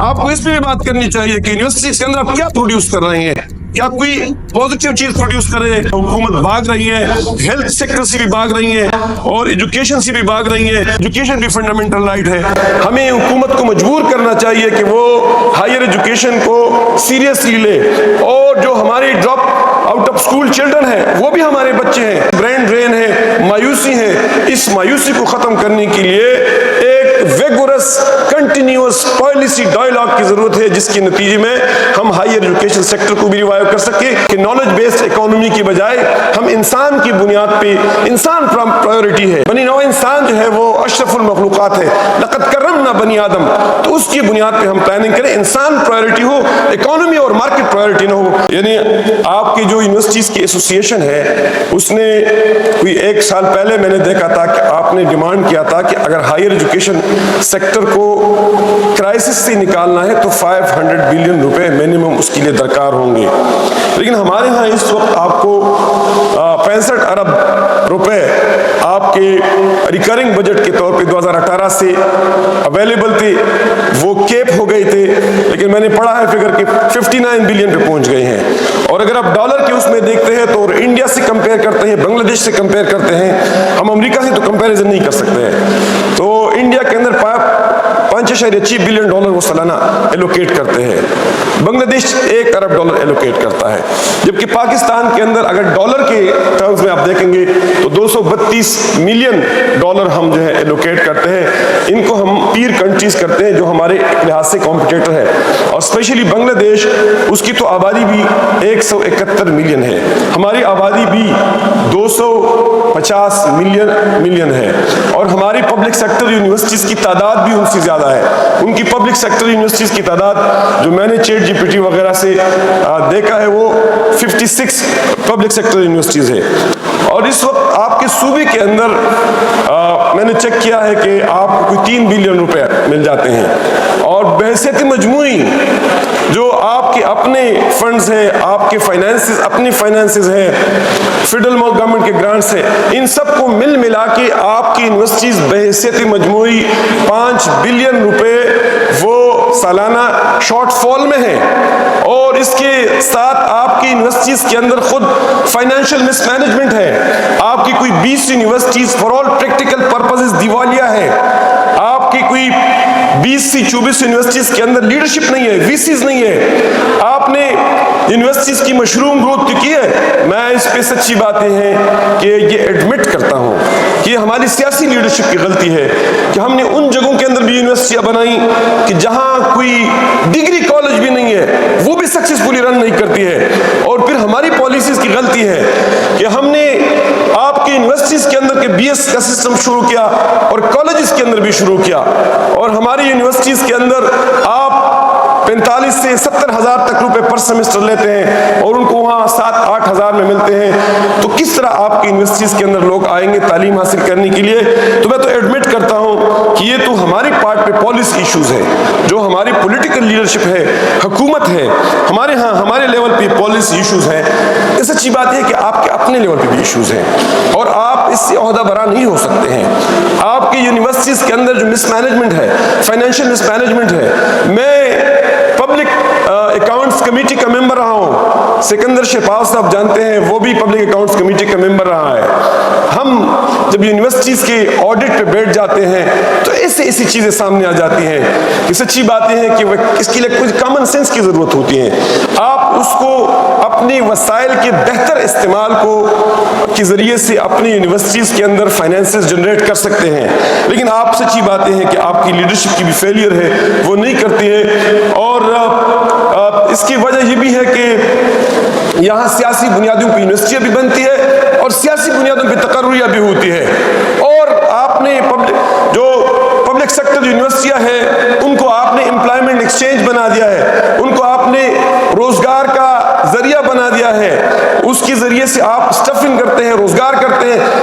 آپ کو اس پہ بھی بات کرنی چاہیے کہ یونیورسٹیز کے اندر آپ کیا پروڈیوس کر رہے ہیں, کیا کوئی پازیٹیو چیز پروڈیوس کر رہے ہیں. حکومت بھاگ رہی ہے, ہیلتھ سیکٹر سے بھی بھاگ رہی ہے اور ایجوکیشن سے بھی بھاگ رہی ہے. ایجوکیشن بھی فنڈامنٹل رائٹ ہے. ہمیں حکومت کو مجبور کرنا چاہیے کہ وہ ہائر ایجوکیشن کو سیریسلی لے, اور جو ہماری drop out of school children ہیں وہ بھی ہمارے بچے ہیں. برین ڈرین ہے, مایوسی ہے, اس مایوسی کو ختم کرنے کے لیے ایک ویگورس کنٹینیوس پالیسی ڈائلاگ کی ضرورت ہے, جس کے نتیجے میں ہم ہائر ایجوکیشن سیکٹر کو بھی ریوائیو کر سکے کہ نالج بیسڈ اکانومی کی بجائے ہم انسان کی بنیاد پہ, انسان پرائیورٹی ہے, بنی نوع انسان جو ہے وہ اشرف المخلوقات ہے, لقد کرمنا بنی آدم, تو اس کی بنیاد پہ ہم پلاننگ کریں, انسان پرائیورٹی ہو, اکانومی اور مارکیٹ پرائیورٹی نہ ہو. یعنی آپ کی جو یونیورسٹیز کی ایسوسیشن ہے اس نے کوئی 1 سال پہلے میں نے دیکھا تھا کہ آپ نے ڈیمانڈ کیا تھا کہ اگر ہائر ایجوکیشن سیکٹر کو کرائسس سے نکالنا ہے تو 500 بلین روپے منیمم اس کے لیے درکار ہوں گے. لیکن ہمارے ہاں اس وقت آپ کو 65 ارب روپے آپ کے ریکرنگ بجٹ کے طور پہ 2018 سے اویلیبل تھے, وہ کیپ ہو گئے تھے, لیکن میں نے پڑھا ہے فگر کہ 59 بلین پہ پہنچ گئے ہیں. اور اگر آپ ڈالر کے اس میں دیکھتے ہیں تو انڈیا سے کمپیئر کرتے ہیں, بنگلہ دیش سے کمپیئر کرتے ہیں, ہم امریکہ سے تو کمپیریزن نہیں کر سکتے ہیں. تو انڈیا کے اندر 5.6 بلین ڈالر وہ سالانہ ایلوکیٹ کرتے ہیں, بنگلہ دیش 1 ارب ڈالر ایلوکیٹ کرتا ہے, جبکہ پاکستان کے اندر اگر ڈالر کے ٹرمز میں آپ دیکھیں گے تو 232 ملین ڈالر ہم جو ہے ایلوکیٹ کرتے ہیں. ان کو ہم پیر کنٹریز کرتے ہیں جو ہمارے لحاظ سے کمپٹیٹر ہے, اور اسپیشلی بنگلہ دیش, اس کی تو آبادی بھی 171 ملین ہے, ہماری آبادی بھی 250 ملین ہے, اور ہماری پبلک سیکٹر یونیورسٹیز کی تعداد بھی ان سے زیادہ ہے. ان کی پبلک سیکٹر یونیورسٹیز کی تعداد جو میں نے چیٹ جی پی ٹی وغیرہ سے دیکھا ہے وہ 56 پبلک سیکٹر یونیورسٹیز ہے. اور اس وقت آپ کے صوبے کے اندر میں نے چیک کیا ہے کہ آپ کو کوئی 3 بلین روپے مل جاتے ہیں, اور بحیثیت مجموعی جو آپ کے اپنے فنڈز ہیں, آپ کے فائنینسز, اپنی فائنینسز ہیں, فیڈرل گورنمنٹ کے گرانٹس ہیں, ان سب کو ملا کے آپ کی یونیورسٹیز بحیثیت مجموعی 5 بلین روپے وہ سالانہ شارٹ فال میں ہیں. اور اس کے ساتھ آپ کی یونیورسٹیز کے اندر خود فائنینشیل مس مینجمنٹ ہے. آپ کی کوئی 20 universities for all practical purposes دیوالیہ ہے. آپ کی کوئی 20 سے 24 یونیورسٹیز کے اندر لیڈرشپ نہیں ہے, وی سیز نہیں ہے. آپ نے یونیورسٹیز کی مشروم گروتھ کی ہے. میں اس پہ سچی باتیں ہیں کہ یہ ایڈمٹ کرتا ہوں کہ ہماری سیاسی لیڈرشپ کی غلطی ہے کہ ہم نے ان جگہوں کے اندر بھی یونیورسٹیاں بنائیں کہ جہاں کوئی ڈگری کالج بھی نہیں ہے, وہ بھی سکسیسفلی رن نہیں کرتی ہے. اور پھر ہماری پالیسیز کی غلطی ہے کہ ہم نے آپ کی یونیورسٹیز کے اندر کے بی ایس کا سسٹم شروع کیا اور کالجز کے اندر بھی شروع کیا, اور ہماری یونیورسٹیز کے اندر آپ 45 سے 70 ہزار تک روپے پر سیمسٹر لیتے ہیں اور ان کو وہاں 7-8 ہزار میں ملتے ہیں. تو کس طرح آپ کی یونیورسٹیز کے اندر لوگ آئیں گے تعلیم حاصل کرنے کے لیے؟ تو میں تو ایڈمٹ کرتا ہوں کہ یہ تو ہماری پارٹ پہ پالیسی ایشوز ہے, جو ہماری پولیٹیکل لیڈرشپ ہے, حکومت ہے, ہمارے ہاں ہمارے لیول پہ پالیسی ایشوز ہیں. اس اچھی بات ہے کہ آپ کے اپنے لیول پہ بھی ایشوز ہیں, اور آپ اس سے عہدہ برا نہیں ہو سکتے ہیں. آپ کی یونیورسٹیز کے اندر جو مس مینجمنٹ ہے, فائنینشیل مس مینجمنٹ ہے, میں پبلک اکاؤنٹس کمیٹی کا ممبر رہا ہوں, سکندر شہپال صاحب جانتے ہیں, وہ بھی پبلک اکاؤنٹس کمیٹی کا ممبر رہا ہے. ہم جب یونیورسٹیز کے آڈٹ پہ بیٹھ جاتے ہیں تو ایسی چیزیں سامنے آ جاتی ہیں کہ سچی باتیں ہیں کہ اس کے لیے کچھ کامن سینس کی ضرورت ہوتی ہے. آپ اس کو اپنی وسائل کے بہتر استعمال کے ذریعے سے اپنی یونیورسٹیز کے اندر فائنینسز جنریٹ کر سکتے ہیں, لیکن آپ سچی باتیں ہیں کہ آپ کی لیڈرشپ کی بھی فیلئر ہے, وہ نہیں کرتی ہے. اور اس کی وجہ یہ بھی ہے کہ یہاں سیاسی بنیادوں پہ یونیورسٹیاں بھی بنتی ہے اور سیاسی بنیادوں پہ تقرریاں بھی ہوتی ہے. اور آپ نے جو پبلک سیکٹر یونیورسٹیاں ہیں ان کو آپ نے امپلائمنٹ ایکسچینج بنا دیا ہے, ان کو آپ نے روزگار کا ذریعہ بنا دیا ہے. اس کے ذریعے سے آپ اسٹفنگ کرتے ہیں, روزگار کرتے ہیں.